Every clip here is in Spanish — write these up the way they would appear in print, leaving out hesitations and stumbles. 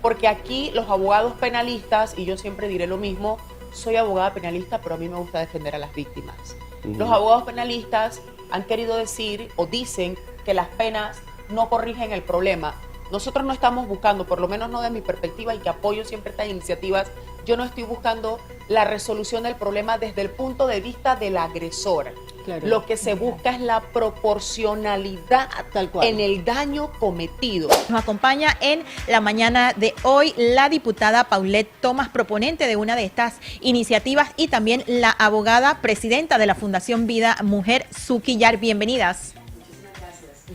porque aquí los abogados penalistas, y yo siempre diré lo mismo, soy abogada penalista, pero a mí me gusta defender a las víctimas. Los abogados penalistas han querido decir o dicen que las penas no corrigen el problema. Nosotros no estamos buscando, por lo menos no de mi perspectiva, y que apoyo siempre estas iniciativas, yo no estoy buscando la resolución del problema desde el punto de vista del agresor. Claro. Lo que se busca es la proporcionalidad tal cual en el daño cometido. Nos acompaña en la mañana de hoy la diputada Paulette Thomas, proponente de una de estas iniciativas, y también la abogada presidenta de la Fundación Vida Mujer, Suki Yar. Bienvenidas.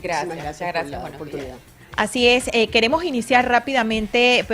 Gracias por la oportunidad. Así es, queremos iniciar rápidamente,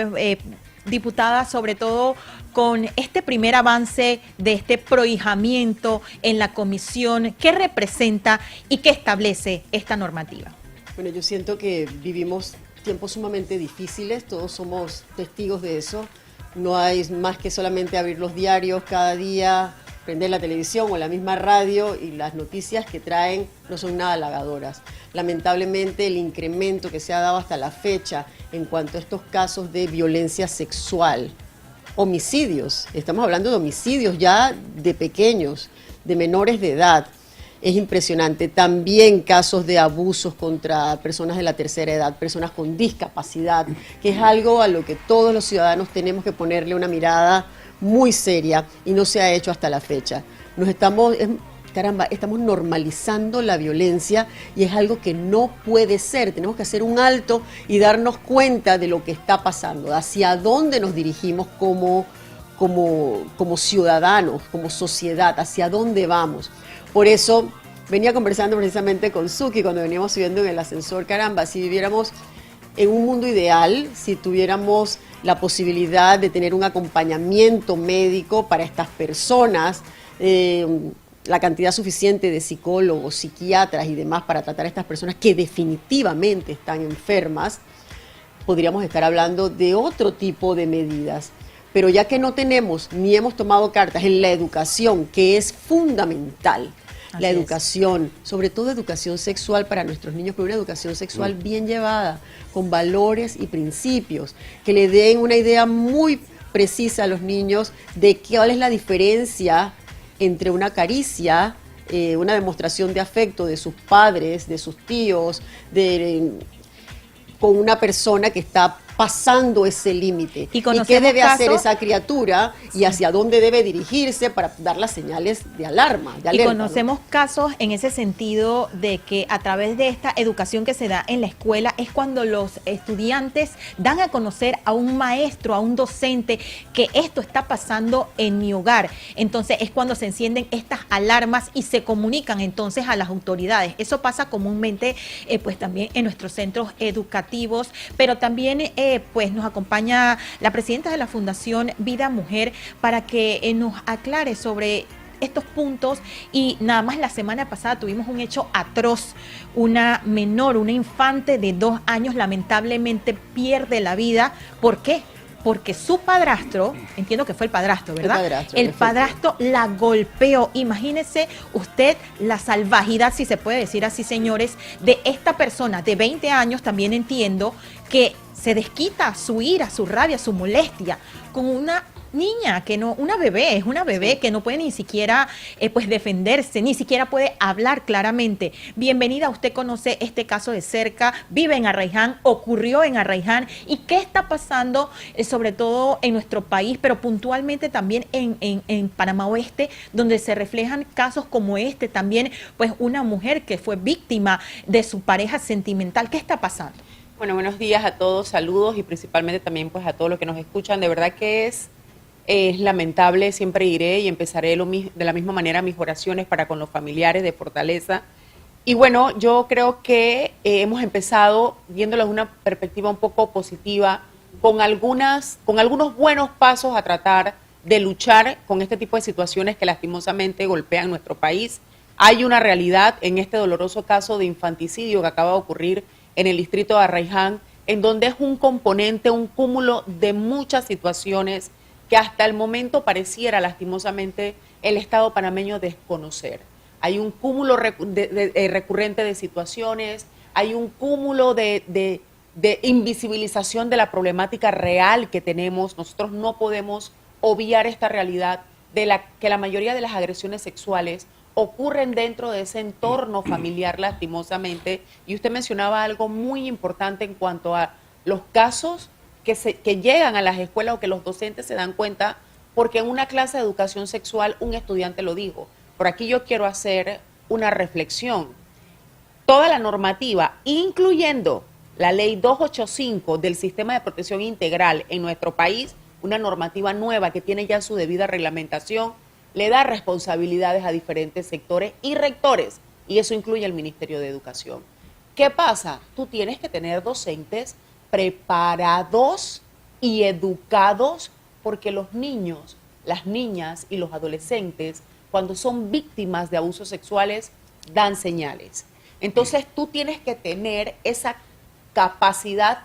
diputada, sobre todo con este primer avance de este prohijamiento en la comisión. ¿Qué representa y qué establece esta normativa? Bueno, yo siento que vivimos tiempos sumamente difíciles, todos somos testigos de eso. No hay más que solamente abrir los diarios cada día, prender la televisión o la misma radio, y las noticias que traen no son nada halagadoras. Lamentablemente, el incremento que se ha dado hasta la fecha en cuanto a estos casos de violencia sexual, homicidios, estamos hablando de homicidios ya de pequeños, de menores de edad, es impresionante. También casos de abusos contra personas de la tercera edad, personas con discapacidad, que es algo a lo que todos los ciudadanos tenemos que ponerle una mirada muy seria, y no se ha hecho hasta la fecha. Estamos normalizando la violencia, y es algo que no puede ser. Tenemos que hacer un alto y darnos cuenta de lo que está pasando, hacia dónde nos dirigimos como ciudadanos, como sociedad, hacia dónde vamos. Por eso venía conversando precisamente con Suki cuando veníamos subiendo en el ascensor. Caramba, si viviéramos en un mundo ideal, si tuviéramos la posibilidad de tener un acompañamiento médico para estas personas, la cantidad suficiente de psicólogos, psiquiatras y demás para tratar a estas personas que definitivamente están enfermas, podríamos estar hablando de otro tipo de medidas. Pero ya que no tenemos ni hemos tomado cartas en la educación, que es fundamental, la educación, sobre todo educación sexual para nuestros niños, pero una educación sexual bien llevada, con valores y principios, que le den una idea muy precisa a los niños de cuál es la diferencia entre una caricia, una demostración de afecto de sus padres, de sus tíos, con una persona que está pasando ese límite. ¿Y qué debe hacer esa criatura y hacia dónde debe dirigirse para dar las señales de alarma, de alerta? Y conocemos casos en ese sentido de que a través de esta educación que se da en la escuela es cuando los estudiantes dan a conocer a un maestro, a un docente, que esto está pasando en mi hogar. Entonces es cuando se encienden estas alarmas y se comunican entonces a las autoridades. Eso pasa comúnmente pues también en nuestros centros educativos, pero también pues nos acompaña la presidenta de la Fundación Vida Mujer para que nos aclare sobre estos puntos. Y nada más la semana pasada tuvimos un hecho atroz. Una menor, una infante de 2 años, lamentablemente pierde la vida. ¿Por qué? Porque su padrastro, entiendo que fue el padrastro, ¿verdad? El padrastro la golpeó. Imagínese usted la salvajidad, si se puede decir así, señores, de esta persona de 20 años, también entiendo, que se desquita su ira, su rabia, su molestia con una niña, que no, una bebé, es una bebé que no puede ni siquiera pues defenderse, ni siquiera puede hablar claramente. Bienvenida, usted conoce este caso de cerca, vive en Arraiján, ocurrió en Arraiján, y qué está pasando sobre todo en nuestro país, pero puntualmente también en Panamá Oeste, donde se reflejan casos como este, también pues una mujer que fue víctima de su pareja sentimental. ¿Qué está pasando? Bueno, buenos días a todos, saludos, y principalmente también pues a todos los que nos escuchan. De verdad que es lamentable, siempre diré y empezaré de la misma manera mis oraciones para con los familiares de fortaleza. Y bueno, yo creo que hemos empezado viéndolo desde una perspectiva un poco positiva, con algunos buenos pasos a tratar de luchar con este tipo de situaciones que lastimosamente golpean nuestro país. Hay una realidad en este doloroso caso de infanticidio que acaba de ocurrir en el distrito de Arraiján, en donde es un componente, un cúmulo de muchas situaciones que hasta el momento pareciera lastimosamente el Estado panameño desconocer. Hay un cúmulo recurrente de situaciones, hay un cúmulo de de invisibilización de la problemática real que tenemos. Nosotros no podemos obviar esta realidad de que la mayoría de las agresiones sexuales ocurren dentro de ese entorno familiar, lastimosamente. Y usted mencionaba algo muy importante en cuanto a los casos que llegan a las escuelas o que los docentes se dan cuenta, porque en una clase de educación sexual un estudiante lo dijo. Por aquí yo quiero hacer una reflexión. Toda la normativa, incluyendo la ley 285 del Sistema de Protección Integral en nuestro país, una normativa nueva que tiene ya su debida reglamentación, le da responsabilidades a diferentes sectores y rectores, y eso incluye al Ministerio de Educación. ¿Qué pasa? Tú tienes que tener docentes preparados y educados, porque los niños, las niñas y los adolescentes, cuando son víctimas de abusos sexuales, dan señales. Entonces tú tienes que tener esa capacidad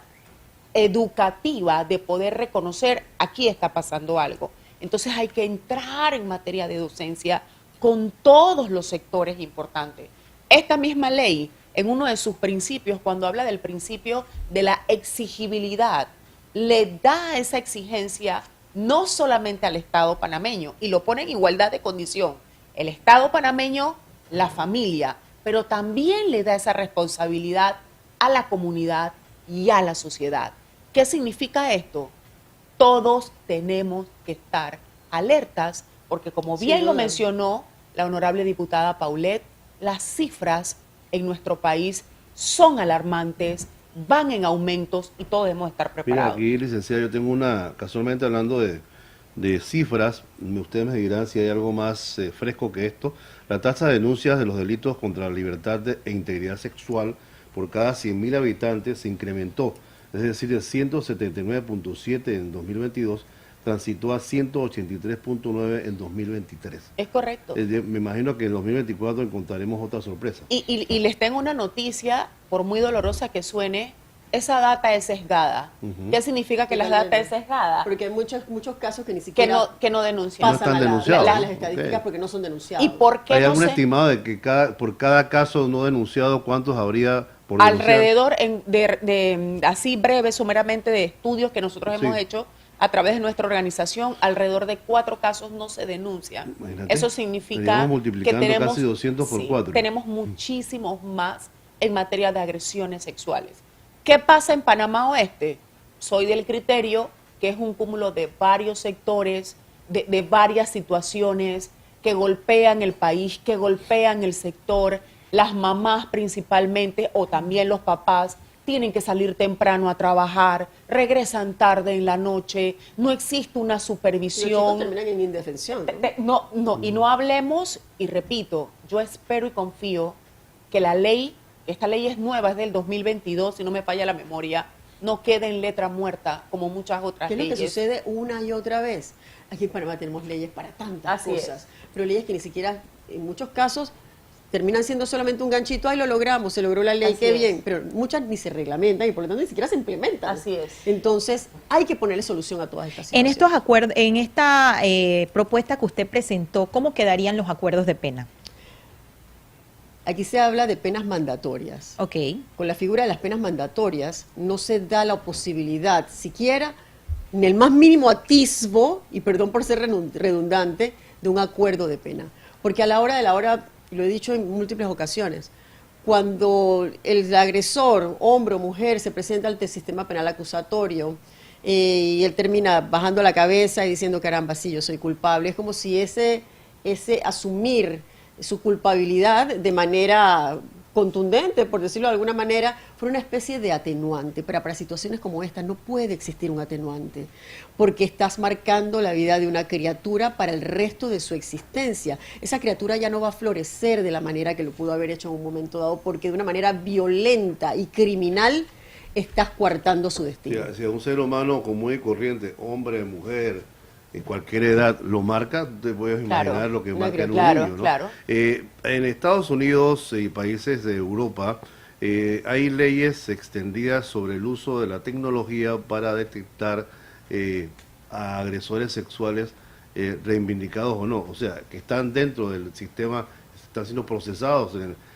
educativa de poder reconocer, aquí está pasando algo. Entonces hay que entrar en materia de docencia con todos los sectores importantes. Esta misma ley, en uno de sus principios, cuando habla del principio de la exigibilidad, le da esa exigencia no solamente al Estado panameño, y lo pone en igualdad de condición, el Estado panameño, la familia, pero también le da esa responsabilidad a la comunidad y a la sociedad. ¿Qué significa esto? Todos tenemos que estar alertas, porque como bien lo mencionó la honorable diputada Paulette, las cifras en nuestro país son alarmantes, van en aumentos y todos debemos estar preparados. Mira, aquí, licenciada, yo tengo casualmente hablando de cifras, ustedes me dirán si hay algo más fresco que esto. La tasa de denuncias de los delitos contra la libertad e integridad sexual por cada 100.000 habitantes se incrementó, es decir, de 179.7 en 2022 transitó a 183.9 en 2023. Es correcto. Me imagino que en 2024 encontraremos otra sorpresa. Y les tengo una noticia, por muy dolorosa que suene, esa data es sesgada. ¿Qué significa que la data es sesgada? Porque hay muchos casos que ni siquiera que no denuncian. No están pasan denunciados. las estadísticas porque no son denunciados. ¿Y por qué ¿Hay no algún se...? estimado de que por cada caso no denunciado, cuántos habría por denunciar? Alrededor, así breve, sumeramente, de estudios que nosotros hemos hecho a través de nuestra organización, alrededor de 4 casos no se denuncian. Imagínate, Eso significa que tenemos, casi 200 por 4. tenemos muchísimos más en materia de agresiones sexuales. ¿Qué pasa en Panamá Oeste? Soy del criterio que es un cúmulo de varios sectores, de varias situaciones que golpean el país, que golpean el sector. Las mamás principalmente, o también los papás, tienen que salir temprano a trabajar, regresan tarde en la noche, no existe una supervisión. Y los chicos terminan en indefensión, ¿no? Y no hablemos, y repito, yo espero y confío que esta ley es nueva, es del 2022, si no me falla la memoria, no quede en letra muerta como muchas otras leyes. ¿Qué es lo que sucede una y otra vez? Aquí en Panamá tenemos leyes para tantas cosas, pero leyes que ni siquiera, en muchos casos, terminan siendo solamente un ganchito, ahí lo logramos, se logró la ley, qué bien, pero muchas ni se reglamentan y por lo tanto ni siquiera se implementan. Así es. Entonces, hay que ponerle solución a todas estas En situaciones. estos acuerdos, en esta propuesta que usted presentó, ¿cómo quedarían los acuerdos de pena? Aquí se habla de penas mandatorias. Ok. Con la figura de las penas mandatorias no se da la posibilidad, siquiera en el más mínimo atisbo, y perdón por ser redundante, de un acuerdo de pena. Porque a la hora de la hora, lo he dicho en múltiples ocasiones, cuando el agresor, hombre o mujer, se presenta ante el sistema penal acusatorio y él termina bajando la cabeza y diciendo, caramba, sí, yo soy culpable, es como si ese asumir su culpabilidad de manera contundente, por decirlo de alguna manera, fuera una especie de atenuante. Pero para situaciones como esta no puede existir un atenuante, porque estás marcando la vida de una criatura para el resto de su existencia. Esa criatura ya no va a florecer de la manera que lo pudo haber hecho en un momento dado, porque de una manera violenta y criminal estás coartando su destino. Si a un ser humano común y corriente, hombre, mujer, en cualquier edad lo marca, te puedes imaginar lo que marca en un niño, ¿no? Claro. En Estados Unidos y países de Europa hay leyes extendidas sobre el uso de la tecnología para detectar a agresores sexuales reivindicados o no, o sea, que están dentro del sistema, están siendo procesados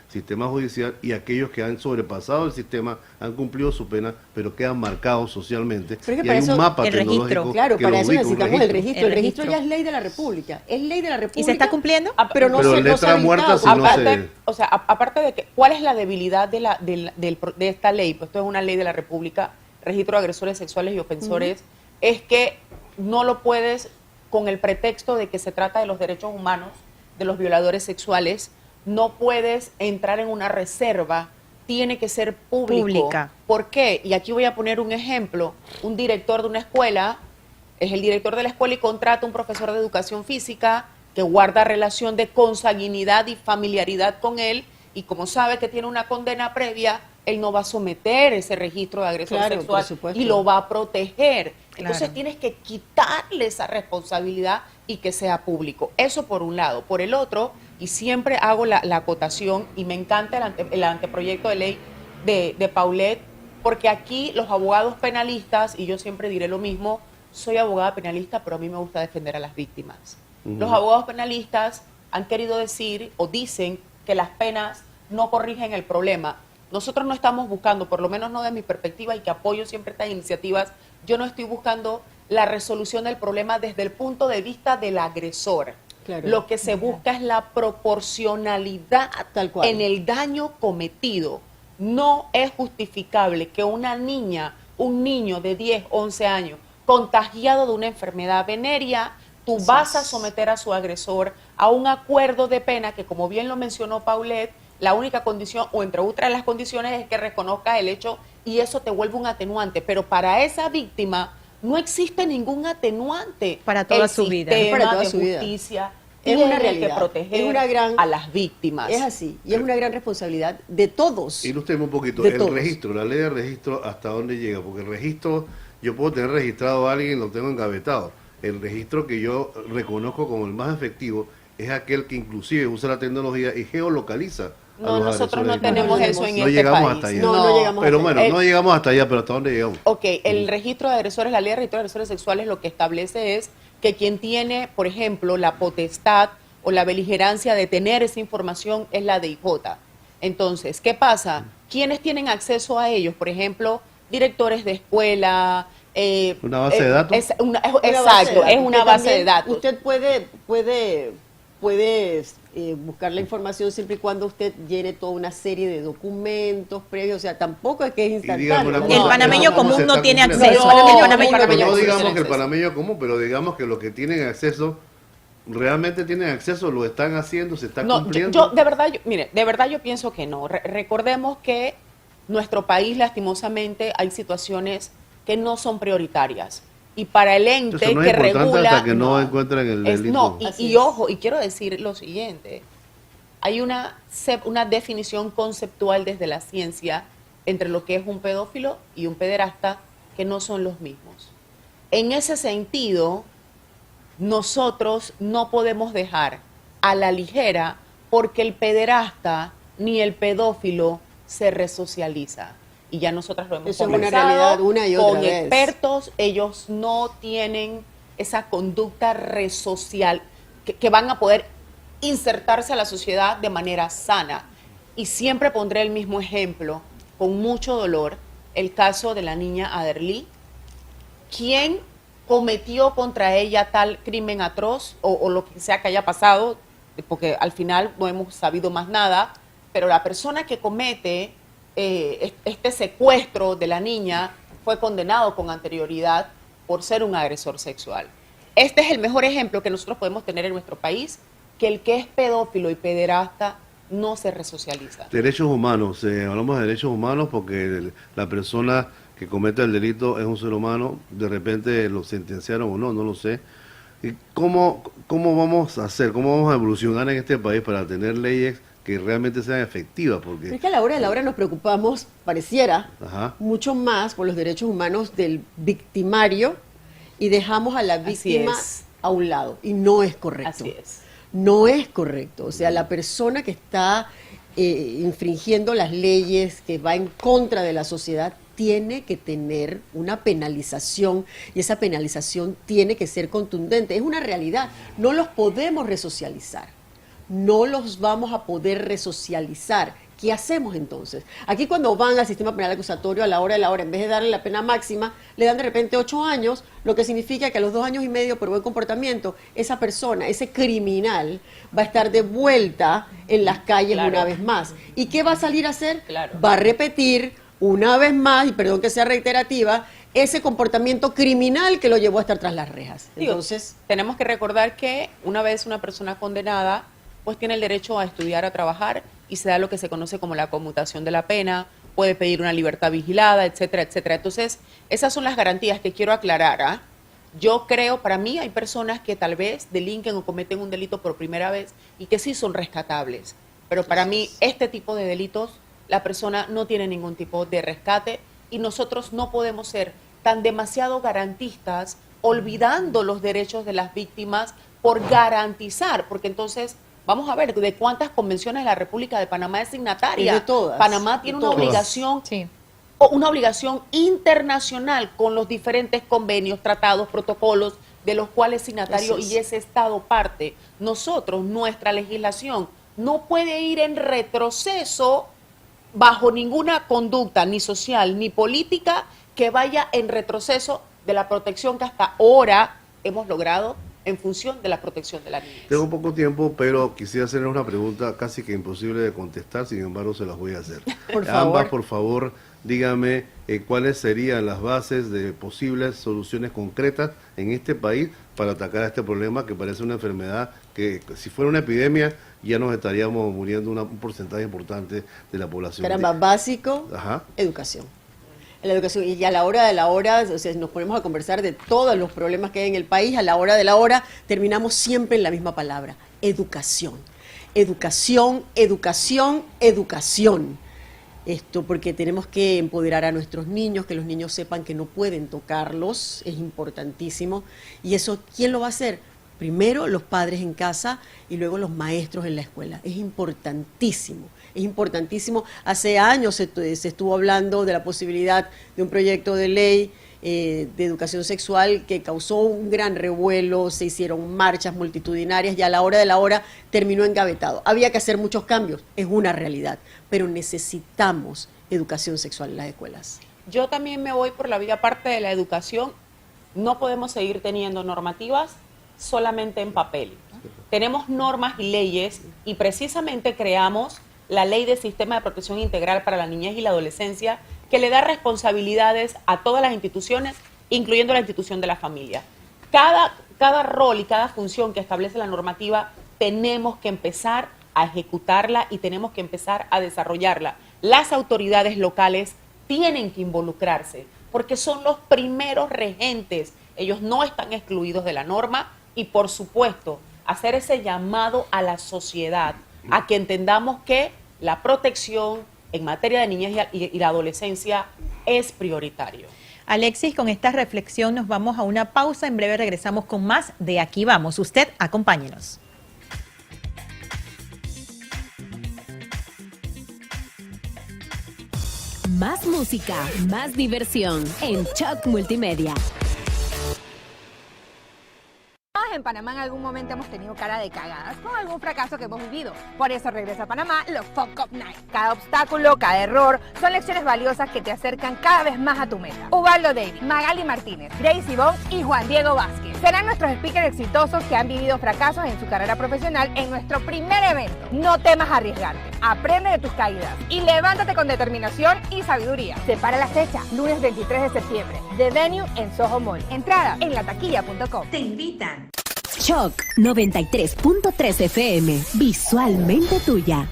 sistema judicial y aquellos que han sobrepasado el sistema, han cumplido su pena, pero quedan marcados socialmente. Pero es que Y para hay eso, un mapa el registro, tecnológico Claro, que para lo eso ubica, un necesitamos el registro. El El registro registro. ya es ley de la República. Es ley de la República. ¿Y se está cumpliendo? Pero no Pero se, no se ha letra muerta, habilitado. si no Aparte, sé. o sea, aparte de que, ¿cuál es la debilidad de esta ley? Pues esto es una ley de la República, registro de agresores sexuales y ofensores, es que no lo puedes, con el pretexto de que se trata de los derechos humanos, de los violadores sexuales, no puedes entrar en una reserva, tiene que ser Pública. ¿Por qué? Y aquí voy a poner un ejemplo. Un director de una escuela es el director de la escuela y contrata a un profesor de educación física que guarda relación de consanguinidad y familiaridad con él, y como sabe que tiene una condena previa, él no va a someter ese registro de agresor Claro, sexual por supuesto. y lo va a proteger. Entonces Claro. tienes que quitarle esa responsabilidad y que sea público. Eso por un lado. Por el otro, y siempre hago la acotación, y me encanta el anteproyecto de ley de Paulette, porque aquí los abogados penalistas, y yo siempre diré lo mismo, soy abogada penalista, pero a mí me gusta defender a las víctimas. Los abogados penalistas han querido decir o dicen que las penas no corrigen el problema. Nosotros no estamos buscando, por lo menos no de mi perspectiva, y que apoyo siempre estas iniciativas, yo no estoy buscando la resolución del problema desde el punto de vista del agresor. Claro. Lo que se busca es la proporcionalidad Tal cual. en el daño cometido. No es justificable que una niña, un niño de 10, 11 años, contagiado de una enfermedad venérea, tú vas a someter a su agresor a un acuerdo de pena que, como bien lo mencionó Paulette, la única condición, o entre otras las condiciones, es que reconozca el hecho y eso te vuelve un atenuante. Pero para esa víctima no existe ningún atenuante. Para toda El su vida. sistema Para toda de su vida. justicia Es tiene una realidad. que proteger Es una gran- a las víctimas. Es así. Y es una gran responsabilidad de todos. Ilústreme un poquito, De el todos. registro, la ley de registro, ¿hasta dónde llega? Porque el registro, yo puedo tener registrado a alguien y lo tengo engavetado. El registro que yo reconozco como el más efectivo es aquel que inclusive usa la tecnología y geolocaliza. a No, los nosotros agresores no de tenemos crimen. eso en No este llegamos país. hasta allá. No llegamos Pero hasta bueno, allá. no llegamos hasta allá, pero ¿hasta dónde llegamos? Ok, el registro de agresores, la ley de registro de agresores sexuales lo que establece es que quien tiene, por ejemplo, la potestad o la beligerancia de tener esa información es la DIJ. Entonces, ¿qué pasa? ¿Quiénes tienen acceso a ellos? Por ejemplo, directores de escuela. ¿Una base de datos? Exacto, es una Usted base de también- datos. Usted puede buscar la información siempre y cuando usted llene toda una serie de documentos previos, o sea, tampoco es que es dígame instantáneo. una ¿no? cosa, El panameño ¿cómo se común no está tiene cumpliendo? acceso. No, El panameño no, Pero común no no tiene digamos que el acceso. panameño común, pero digamos que los que tienen acceso, realmente tienen acceso, lo están haciendo, se está No, cumpliendo. yo de verdad, mire, de verdad yo pienso que no. Recordemos que nuestro país, lastimosamente, hay situaciones que no son prioritarias. Y para el ente Eso no es que importante regula... hasta que no encuentren el delito. No, Así y es. ojo, y quiero decir lo siguiente. Hay una definición conceptual desde la ciencia entre lo que es un pedófilo y un pederasta que no son los mismos. En ese sentido, nosotros no podemos dejar a la ligera porque el pederasta ni el pedófilo se resocializa. Y ya nosotras lo hemos Eso es una conversado realidad una y otra con vez. expertos, ellos no tienen esa conducta resocial que van a poder insertarse a la sociedad de manera sana. Y siempre pondré el mismo ejemplo, con mucho dolor, el caso de la niña Aderly. ¿Quién cometió contra ella tal crimen atroz o lo que sea que haya pasado? Porque al final no hemos sabido más nada, pero la persona que comete este secuestro de la niña fue condenado con anterioridad por ser un agresor sexual. Este es el mejor ejemplo que nosotros podemos tener en nuestro país, que el que es pedófilo y pederasta no se resocializa. Derechos humanos, hablamos de derechos humanos porque la persona que comete el delito es un ser humano, de repente lo sentenciaron o no, no lo sé. ¿Y cómo vamos a hacer, cómo vamos a evolucionar en este país para tener leyes que realmente sean efectivas? Pero Porque es que a la hora de la hora nos preocupamos, pareciera, Ajá. mucho más por los derechos humanos del victimario y dejamos a la Así víctima es. a un lado. Y no es correcto. Así es. No es correcto. O sea, la persona que está infringiendo las leyes, que va en contra de la sociedad, tiene que tener una penalización y esa penalización tiene que ser contundente. Es una realidad. No los podemos resocializar. no los vamos a poder resocializar. ¿Qué hacemos entonces? Aquí cuando van al sistema penal acusatorio a la hora de la hora, en vez de darle la pena máxima, le dan de repente 8 años, lo que significa que a los 2 años y medio por buen comportamiento, esa persona, ese criminal, va a estar de vuelta en las calles una vez más. ¿Y qué va a salir a hacer? Va a repetir una vez más, y perdón que sea reiterativa, ese comportamiento criminal que lo llevó a estar tras las rejas. Entonces, tenemos que recordar que una vez una persona condenada, pues tiene el derecho a estudiar, a trabajar, y se da lo que se conoce como la conmutación de la pena, puede pedir una libertad vigilada, etcétera, etcétera. Entonces, esas son las garantías que quiero aclarar, ¿ah? Yo creo, para mí hay personas que tal vez delinquen o cometen un delito por primera vez y que sí son rescatables, pero para mí este tipo de delitos, la persona no tiene ningún tipo de rescate y nosotros no podemos ser tan demasiado garantistas olvidando los derechos de las víctimas por garantizar, porque entonces vamos a ver de cuántas convenciones la República de Panamá es signataria. De todas. Panamá tiene una obligación, una obligación internacional con los diferentes convenios, tratados, protocolos de los cuales es signatario y ese Estado parte. Nosotros, nuestra legislación no puede ir en retroceso bajo ninguna conducta, ni social, ni política, que vaya en retroceso de la protección que hasta ahora hemos logrado en función de la protección de la niñez. Tengo poco tiempo, pero quisiera hacerle una pregunta casi que imposible de contestar, sin embargo se las voy a hacer. Ambas, por favor, dígame cuáles serían las bases de posibles soluciones concretas en este país para atacar a este problema que parece una enfermedad que, si fuera una epidemia, ya nos estaríamos muriendo un porcentaje importante de la población. Caramba, básico, educación. En la educación, y a la hora de la hora, o sea, nos ponemos a conversar de todos los problemas que hay en el país, a la hora de la hora terminamos siempre en la misma palabra, educación. Educación, educación, educación. Esto porque tenemos que empoderar a nuestros niños, que los niños sepan que no pueden tocarlos, es importantísimo. Y eso, ¿quién lo va a hacer? Primero los padres en casa y luego los maestros en la escuela. Es importantísimo, es importantísimo. Hace años se estuvo hablando de la posibilidad de un proyecto de ley de educación sexual que causó un gran revuelo, se hicieron marchas multitudinarias y a la hora de la hora terminó engavetado. Había que hacer muchos cambios, es una realidad, pero necesitamos educación sexual en las escuelas. Yo también me voy por la vía parte de la educación. No podemos seguir teniendo normativas solamente en papel. Tenemos normas y leyes y precisamente creamos la Ley de Sistema de Protección Integral para la Niñez y la Adolescencia, que le da responsabilidades a todas las instituciones, incluyendo la institución de la familia. Cada rol y cada función que establece la normativa, tenemos que empezar a ejecutarla y tenemos que empezar a desarrollarla. Las autoridades locales tienen que involucrarse, porque son los primeros regentes. Ellos no están excluidos de la norma y, por supuesto, hacer ese llamado a la sociedad, a que entendamos que la protección en materia de niñez y la adolescencia es prioritario. Alexis, con esta reflexión nos vamos a una pausa. En breve regresamos con más de Aquí Vamos. Usted acompáñenos. Más música, más diversión en Shock Multimedia. En Panamá en algún momento hemos tenido cara de cagadas con algún fracaso que hemos vivido. Por eso regresa a Panamá los Fuck Up Night. Cada obstáculo, cada error son lecciones valiosas que te acercan cada vez más a tu meta. Ubaldo David, Magali Martínez, Gracie Bond y Juan Diego Vázquez serán nuestros speakers exitosos que han vivido fracasos en su carrera profesional en nuestro primer evento. No temas arriesgarte, aprende de tus caídas y levántate con determinación y sabiduría. Separa la fecha, lunes 23 de septiembre, The Venue en Soho Mall. Entrada en lataquilla.com. Te invitan. Shock 93.3 FM, visualmente tuya.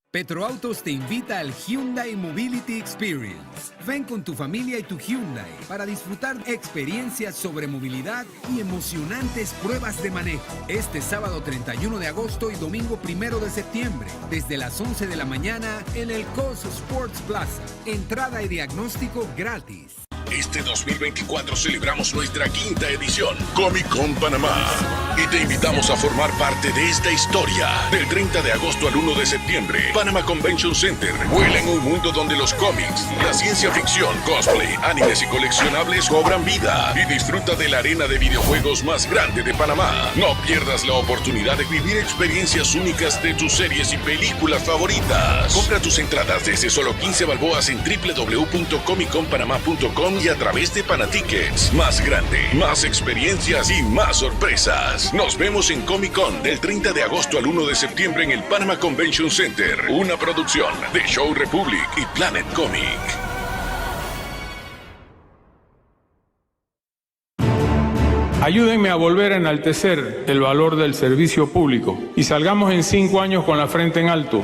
Petroautos te invita al Hyundai Mobility Experience. Ven con tu familia y tu Hyundai para disfrutar experiencias sobre movilidad y emocionantes pruebas de manejo. Este sábado 31 de agosto y domingo 1 de septiembre, desde las 11 de la mañana en el COS Sports Plaza. Entrada y diagnóstico gratis. Este 2024 celebramos nuestra 5ª edición, Comic Con Panamá. Y te invitamos a formar parte de esta historia. Del 30 de agosto al 1 de septiembre, Panama Convention Center vuela en un mundo donde los cómics, la ciencia ficción, cosplay, animes y coleccionables cobran vida. Y disfruta de la arena de videojuegos más grande de Panamá. No pierdas la oportunidad de vivir experiencias únicas de tus series y películas favoritas. Compra tus entradas desde solo 15 balboas en www.comicconpanama.com y a través de Panatickets. Más grande, más experiencias y más sorpresas. Nos vemos en Comic Con del 30 de agosto al 1 de septiembre en el Panama Convention Center. Una producción de Show Republic y Planet Comic. Ayúdenme a volver a enaltecer el valor del servicio público y salgamos en 5 años con la frente en alto.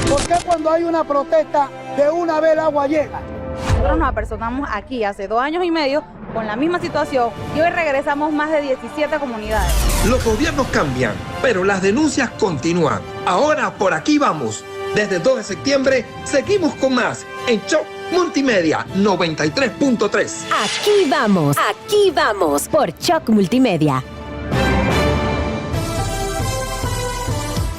¿Por qué cuando hay una protesta de una vez el agua llega? Nosotros nos apersonamos aquí hace 2 años y medio con la misma situación y hoy regresamos más de 17 comunidades. Los gobiernos cambian, pero las denuncias continúan. Ahora por aquí vamos. Desde el 2 de septiembre seguimos con más en Shock Multimedia 93.3. Aquí vamos por Choc Multimedia.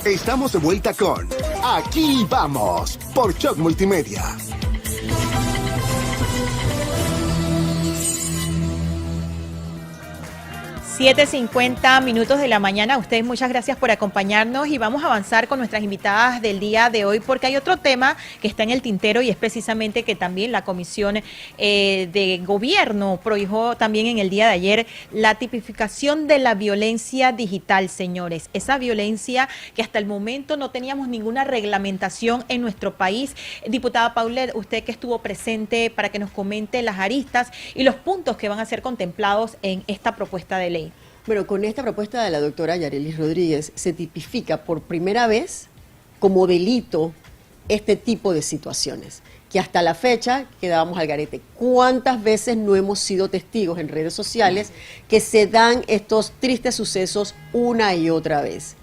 Estamos de vuelta con Aquí vamos por Choc Multimedia. 7:50 de la mañana. Ustedes muchas gracias por acompañarnos y vamos a avanzar con nuestras invitadas del día de hoy porque hay otro tema que está en el tintero y es precisamente que también la Comisión de Gobierno prohibió también en el día de ayer la tipificación de la violencia digital, señores. Esa violencia que hasta el momento no teníamos ninguna reglamentación en nuestro país. Diputada Paulette, usted que estuvo presente para que nos comente las aristas y los puntos que van a ser contemplados en esta propuesta de ley. Bueno, con esta propuesta de la doctora Yarelis Rodríguez se tipifica por primera vez como delito este tipo de situaciones, que hasta la fecha quedábamos al garete. ¿Cuántas veces no hemos sido testigos en redes sociales que se dan estos tristes sucesos una y otra vez?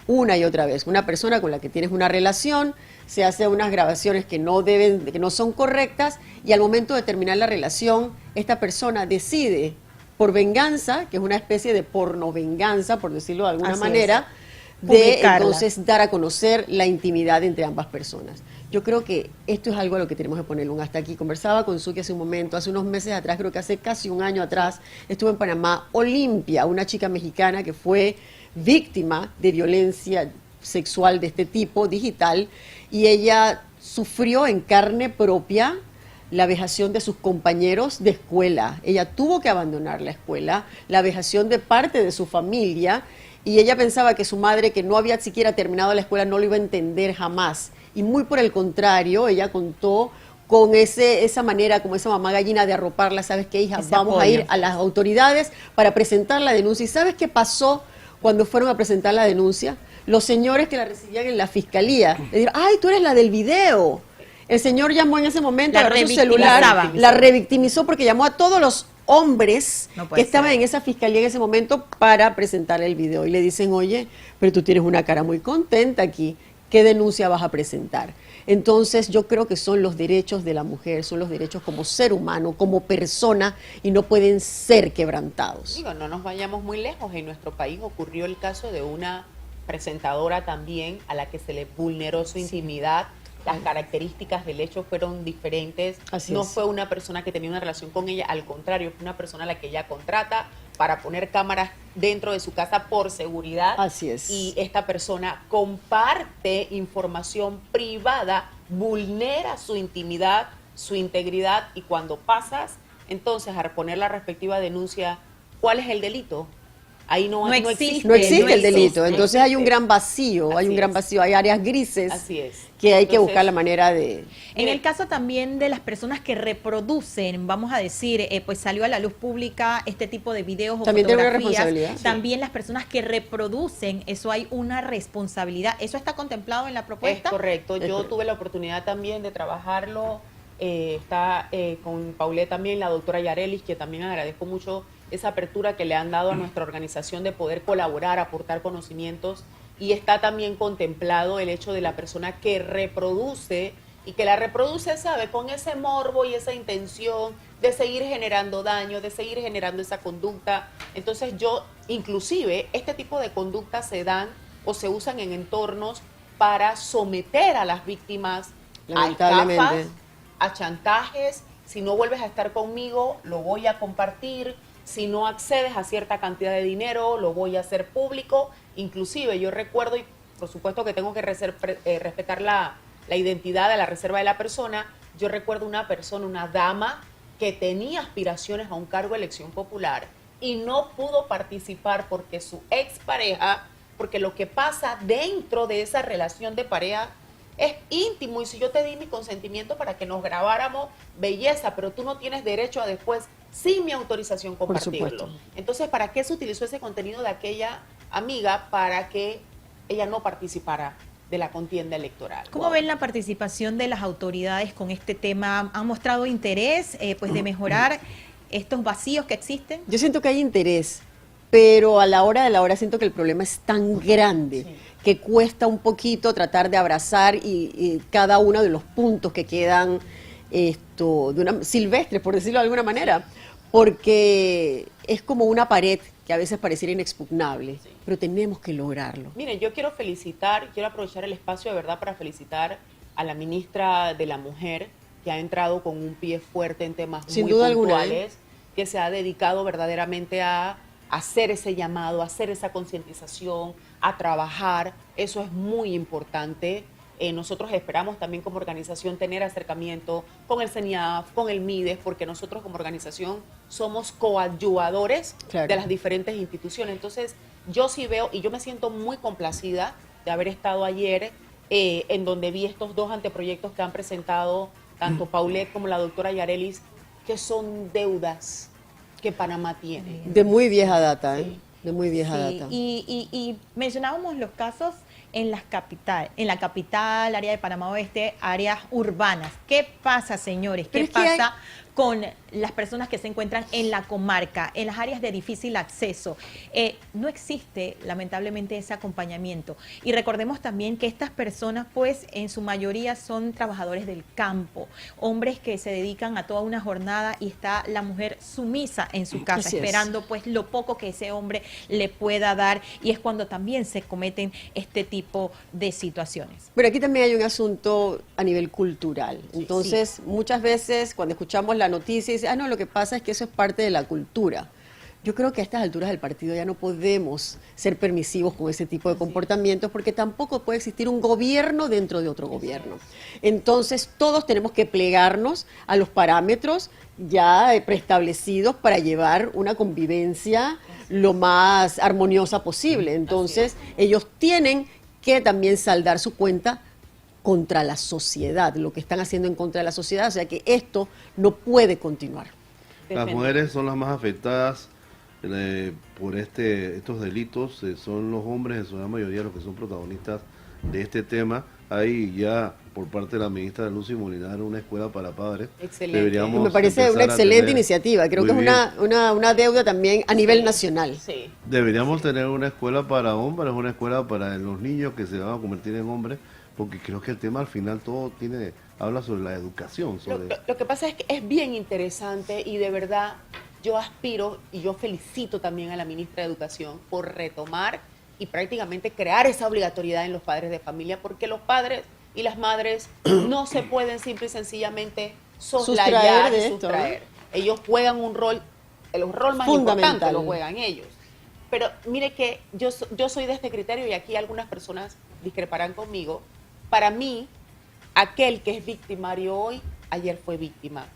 Una y otra vez. Una persona con la que tienes una relación, se hace unas grabaciones que no son correctas y al momento de terminar la relación, esta persona decide por venganza, que es una especie de pornovenganza, por decirlo de alguna manera, de entonces dar a conocer la intimidad entre ambas personas. Yo creo que esto es algo a lo que tenemos que ponerle un hasta aquí. Conversaba con Suki hace un momento, hace unos meses atrás, creo que hace casi un año atrás, estuvo en Panamá Olimpia, una chica mexicana que fue víctima de violencia sexual de este tipo, digital, y ella sufrió en carne propia la vejación de sus compañeros de escuela. Ella tuvo que abandonar la escuela, la vejación de parte de su familia, y ella pensaba que su madre, que no había siquiera terminado la escuela, no lo iba a entender jamás. Y muy por el contrario, ella contó con esa manera, como esa mamá gallina de arroparla. ¿Sabes qué, hija? Vamos a ir a las autoridades para presentar la denuncia. ¿Y sabes qué pasó cuando fueron a presentar la denuncia? Los señores que la recibían en la fiscalía le dijeron: ¡ay, tú eres la del video! El señor llamó en ese momento, agarró su celular, la revictimizó porque llamó a todos los hombres que estaban en esa fiscalía en ese momento para presentar el video. Y le dicen: oye, pero tú tienes una cara muy contenta aquí, ¿qué denuncia vas a presentar? Entonces yo creo que son los derechos de la mujer, son los derechos como ser humano, como persona, y no pueden ser quebrantados. Digo, no nos vayamos muy lejos. En nuestro país ocurrió el caso de una presentadora también a la que se le vulneró su intimidad. Las características del hecho fueron diferentes. No fue una persona que tenía una relación con ella, al contrario, fue una persona a la que ella contrata para poner cámaras dentro de su casa por seguridad. Así es. Y esta persona comparte información privada, vulnera su intimidad, su integridad, y cuando pasas entonces a poner la respectiva denuncia, ¿cuál es el delito? Ahí no existe el delito. Entonces hay un gran vacío, hay áreas grises. Así es. Que hay que buscar la manera de... En el caso también de las personas que reproducen, vamos a decir, pues salió a la luz pública este tipo de videos o también fotografías. Tiene una responsabilidad. También las personas que reproducen, eso hay una responsabilidad. ¿Eso está contemplado en la propuesta? Es correcto. Yo tuve la oportunidad también de trabajarlo. Está con Paulette también, la doctora Yarelis, que también agradezco mucho esa apertura que le han dado a nuestra organización de poder colaborar, aportar conocimientos y está también contemplado el hecho de la persona que reproduce y que la reproduce, ¿sabe? Con ese morbo y esa intención de seguir generando daño, de seguir generando esa conducta. Entonces inclusive, este tipo de conductas se dan o se usan en entornos para someter a las víctimas a estafas, a chantajes. Si no vuelves a estar conmigo, lo voy a compartir. Si no accedes a cierta cantidad de dinero, lo voy a hacer público. Inclusive yo recuerdo, y por supuesto que tengo que respetar la identidad de la reserva de la persona, yo recuerdo una persona, una dama, que tenía aspiraciones a un cargo de elección popular y no pudo participar porque su expareja, porque lo que pasa dentro de esa relación de pareja es íntimo, y si yo te di mi consentimiento para que nos grabáramos, belleza, pero tú no tienes derecho a después, sin mi autorización, compartirlo. Entonces, ¿para qué se utilizó ese contenido de aquella amiga? Para que ella no participara de la contienda electoral. ¿Cómo ven la participación de las autoridades con este tema? ¿Han mostrado interés pues de mejorar estos vacíos que existen? Yo siento que hay interés, pero a la hora de la hora siento que el problema es tan grande que cuesta un poquito tratar de abrazar y cada uno de los puntos que quedan silvestres, por decirlo de alguna manera, porque es como una pared que a veces pareciera inexpugnable, pero tenemos que lograrlo. Miren, yo quiero aprovechar el espacio de verdad para felicitar a la ministra de la Mujer, que ha entrado con un pie fuerte en temas muy puntuales, que se ha dedicado verdaderamente a hacer ese llamado, a hacer esa concientización, a trabajar. Eso es muy importante. Nosotros esperamos también como organización tener acercamiento con el CENIAF, con el MIDES, porque nosotros como organización somos coadyuvadores de las diferentes instituciones. Entonces, yo sí veo, y yo me siento muy complacida de haber estado ayer en donde vi estos dos anteproyectos que han presentado tanto Paulette como la doctora Yarelis, que son deudas que Panamá tiene. De muy vieja data, ¿eh? De muy vieja data. Y mencionábamos los casos en la capital, área de Panamá Oeste, áreas urbanas. ¿Qué pasa, señores? ¿Qué pasa con las personas que se encuentran en la comarca, en las áreas de difícil acceso? No existe, lamentablemente, ese acompañamiento. Y recordemos también que estas personas, pues, en su mayoría son trabajadores del campo, hombres que se dedican a toda una jornada y está la mujer sumisa en su casa, esperando, pues, lo poco que ese hombre le pueda dar, y es cuando también se cometen este tipo de situaciones. Pero aquí también hay un asunto a nivel cultural. Entonces, muchas veces cuando escuchamos la noticia dice, no, lo que pasa es que eso es parte de la cultura. Yo creo que a estas alturas del partido ya no podemos ser permisivos con ese tipo de comportamientos, porque tampoco puede existir un gobierno dentro de otro gobierno. Entonces, todos tenemos que plegarnos a los parámetros ya preestablecidos para llevar una convivencia lo más armoniosa posible. Entonces, ellos tienen que también saldar su cuenta contra la sociedad, lo que están haciendo en contra de la sociedad, o sea que esto no puede continuar. Las mujeres son las más afectadas por estos delitos, son los hombres en su gran mayoría los que son protagonistas de este tema. Hay ya por parte de la ministra Lucy Molinar una escuela para padres. Excelente. Me parece una excelente iniciativa, creo que es una deuda también a nivel nacional. Sí. Deberíamos tener una escuela para hombres, una escuela para los niños que se van a convertir en hombres, porque creo que el tema al final todo habla sobre la educación. Lo que pasa es que es bien interesante, y de verdad yo aspiro y yo felicito también a la ministra de Educación por retomar y prácticamente crear esa obligatoriedad en los padres de familia, porque los padres y las madres no se pueden simple y sencillamente soslayar y sustraer. Ellos juegan un rol, el rol más importante lo juegan ellos. Pero mire que yo soy de este criterio, y aquí algunas personas discreparán conmigo. Para mí, aquel que es victimario hoy, ayer fue víctima.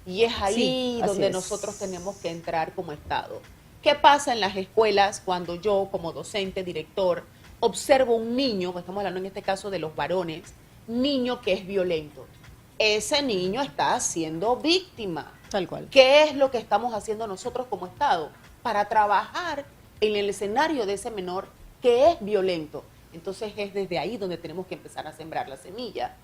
Y es ahí donde nosotros tenemos que entrar como Estado. ¿Qué pasa en las escuelas cuando yo, como docente, director, observo un niño, pues estamos hablando en este caso de los varones, niño que es violento? Ese niño está siendo víctima. Tal cual. ¿Qué es lo que estamos haciendo nosotros como Estado para trabajar en el escenario de ese menor que es violento? Entonces es desde ahí donde tenemos que empezar a sembrar la semilla,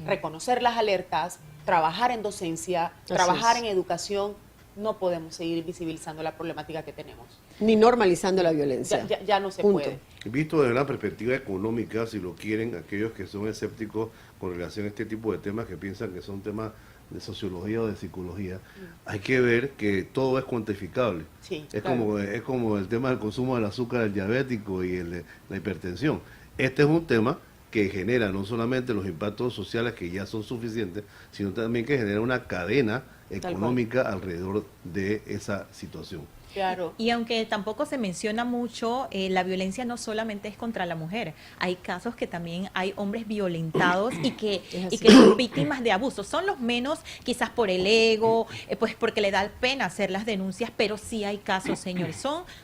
reconocer las alertas, trabajar en docencia, trabajar en educación, no podemos seguir visibilizando la problemática que tenemos. Ni normalizando la violencia. Ya no se Punto. puede. Visto desde la perspectiva económica, si lo quieren, aquellos que son escépticos con relación a este tipo de temas, que piensan que son temas de sociología o de psicología, hay que ver que todo es cuantificable. Sí, es claro. como el tema del consumo del azúcar del diabético y la hipertensión. Este es un tema que genera no solamente los impactos sociales que ya son suficientes, sino también que genera una cadena económica alrededor de esa situación. Claro. Y aunque tampoco se menciona mucho, la violencia no solamente es contra la mujer. Hay casos que también hay hombres violentados y que son víctimas de abuso. Son los menos, quizás por el ego, pues porque le da pena hacer las denuncias, pero sí hay casos, señores.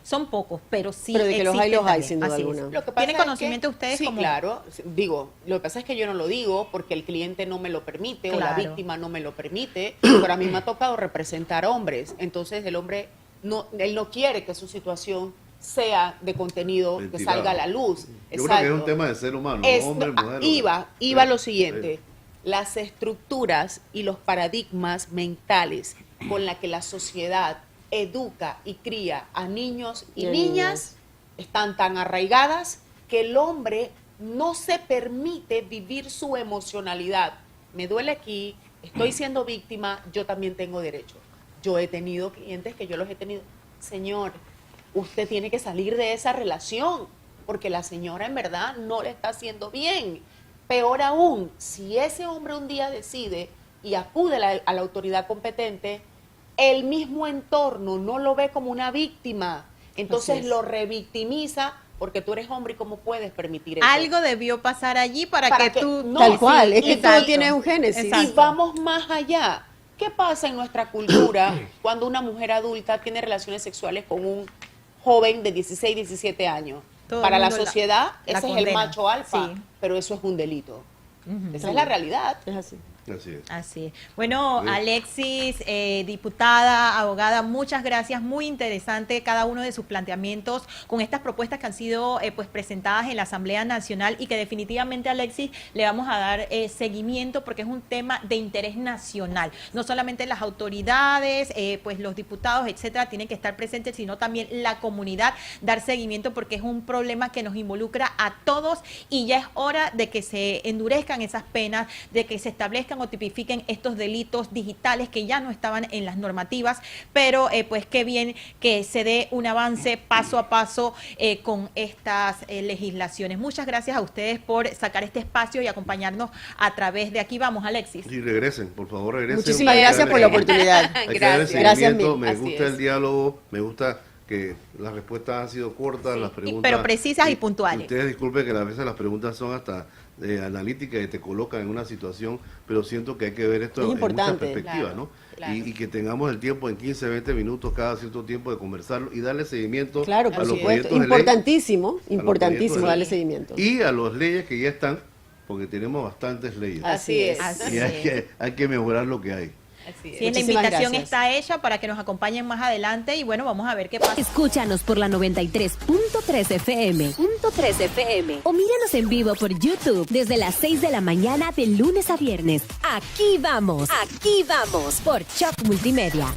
Son pocos, pero sí Pero de que los hay, existen sin duda también. Así es. alguna. Lo que pasa ¿Tienen es conocimiento que- ustedes? Sí, como... claro. Digo, lo que pasa es que yo no lo digo porque el cliente no me lo permite o la Claro. víctima no me lo permite, pero a mí me ha tocado representar hombres. Entonces el hombre, él no quiere que su situación sea de contenido que Ventilado. salga a la luz. Yo creo que es un tema de ser humano, hombre, mujer. Iba lo siguiente. Las estructuras y los paradigmas mentales con la que la sociedad educa y cría a niños y niñas están tan arraigadas que el hombre no se permite vivir su emocionalidad. Me duele aquí, estoy siendo víctima, yo también tengo derecho. Yo he tenido clientes que yo los he tenido. Señor, usted tiene que salir de esa relación porque la señora en verdad no le está haciendo bien. Peor aún, si ese hombre un día decide y acude a la autoridad competente, el mismo entorno no lo ve como una víctima. Entonces lo revictimiza porque tú eres hombre y cómo puedes permitir eso. Algo debió pasar allí para que tú... no, Tal cual, es que exacto. todo tiene un génesis. Y vamos más allá. ¿Qué pasa en nuestra cultura cuando una mujer adulta tiene relaciones sexuales con un joven de 16, 17 años? Todo Para el la mundo sociedad, la ese es el condena. macho alfa, Sí. pero eso es un delito. Esa Sí. es la realidad. Es así. Así es. Así es. Bueno, Bien. Alexis, diputada, abogada, muchas gracias. Muy interesante cada uno de sus planteamientos con estas propuestas que han sido pues presentadas en la Asamblea Nacional y que definitivamente, Alexis, le vamos a dar seguimiento porque es un tema de interés nacional. No solamente las autoridades, pues los diputados, etcétera, tienen que estar presentes, sino también la comunidad, dar seguimiento porque es un problema que nos involucra a todos y ya es hora de que se endurezcan esas penas, de que se establezcan o tipifiquen estos delitos digitales que ya no estaban en las normativas, pero pues qué bien que se dé un avance paso a paso con estas legislaciones. Muchas gracias a ustedes por sacar este espacio y acompañarnos a través de Aquí Vamos, Alexis. Y regresen, por favor, regresen. Muchísimas Hay que gracias darle- por la oportunidad. Hay que darle Gracias. Gracias seguimiento. mil. Me Así gusta es. el diálogo, me gusta que las respuestas han sido cortas, las preguntas... pero precisas y puntuales. Ustedes disculpen que a veces las preguntas son hasta analíticas y te colocan en una situación, pero siento que hay que ver esto Es en muchas importante. perspectivas, Claro, ¿no? claro. Y que tengamos el tiempo en 15, 20 minutos cada cierto tiempo de conversarlo y darle seguimiento Claro, a por los supuesto. proyectos de ley. Importantísimo, proyectos de importantísimo ley. darle seguimiento. Y a las leyes que ya están, porque tenemos bastantes leyes. Así es. Así Y es. hay que mejorar lo que hay. Así es. Sí, la Muchísimas invitación gracias. está hecha para que nos acompañen más adelante y bueno, vamos a ver qué pasa. Escúchanos por la 93.3 FM. O míranos en vivo por YouTube desde las 6 de la mañana de lunes a viernes. Aquí vamos por Choc Multimedia.